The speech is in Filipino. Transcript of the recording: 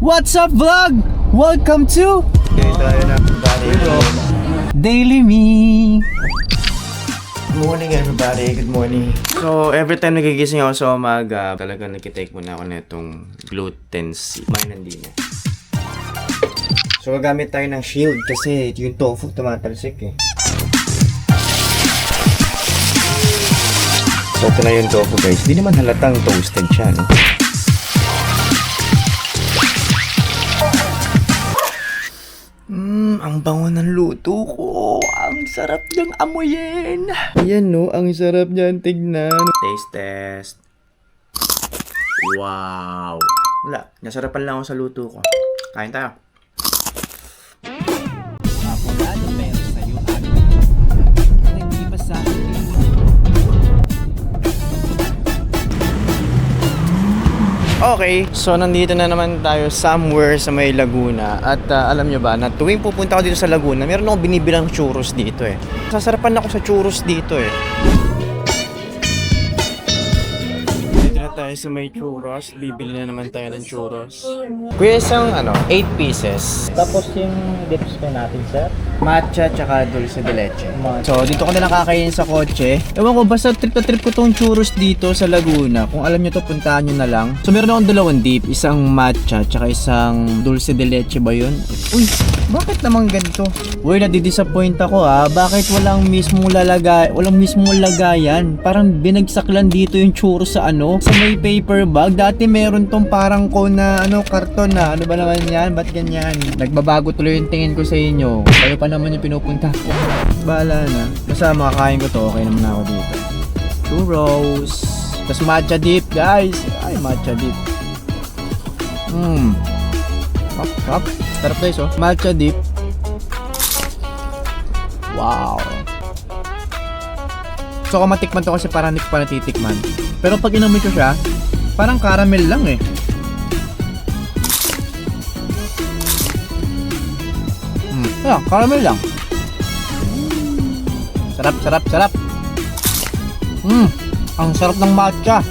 What's up vlog? Welcome to Daily Me. Good morning everybody, good morning. So every time nagigising ako sa umaga, talagang nagkitake muna ako nitong gluten seed. Hindi na. So gagamit tayo ng shield kasi yung tofu tumatalsik eh. So ito na yung tofu guys, di naman halatang toasted siya, no? Ang bango ng luto ko. Ang sarap niyang amuyin. Ayan no, ang sarap niyan tignan. Taste test. Wow. Wala, nasarapan lang ako sa luto ko. Kain tayo. Apolado pero sa'yo ano? Hindi pa sa akin. Okay, so nandito na naman tayo somewhere sa may Laguna. At alam nyo ba, na tuwing pupunta ako dito sa Laguna, meron akong binibilang churros dito eh. Sasarapan ako sa churros dito eh. Dito na tayo sa may churros. Bibili na naman tayo ng churros. Kuya, isang 8 pieces. Tapos yung dips pa natin, sir. Matcha tsaka dulce de leche. So, dito ko na lang kakainin sa kotse. Ewan ko, basta trip na trip ko tong churros dito sa Laguna. Kung alam nyo to, puntahan nyo na lang. So, meron akong dalawang dip. Isang matcha, tsaka isang dulce de leche ba yun? Uy, bakit naman ganito? Uy, nadidisappoint ako ha. Bakit walang mismong lagayan? Parang binagsak lang dito yung churros sa sa may paper bag. Dati meron tong parang na karton na. Ano ba naman yan? Ba't ganyan? Nagbabago tuloy yung tingin ko sa inyo. Kayo pa naman yung pinupunta ko. Bahala na. Basta makakain ko to, okay naman ako dito. Churros. Tapos matcha dip, guys. Ay, matcha dip. Sarap. Sarap guys, oh. Matcha dip. Wow. So, kung matikman to kasi parang hindi ko pa natitikman. Pero pag inamoy ko siya, parang caramel lang eh. Caramel lang. Sarap. Ang sarap ng matcha.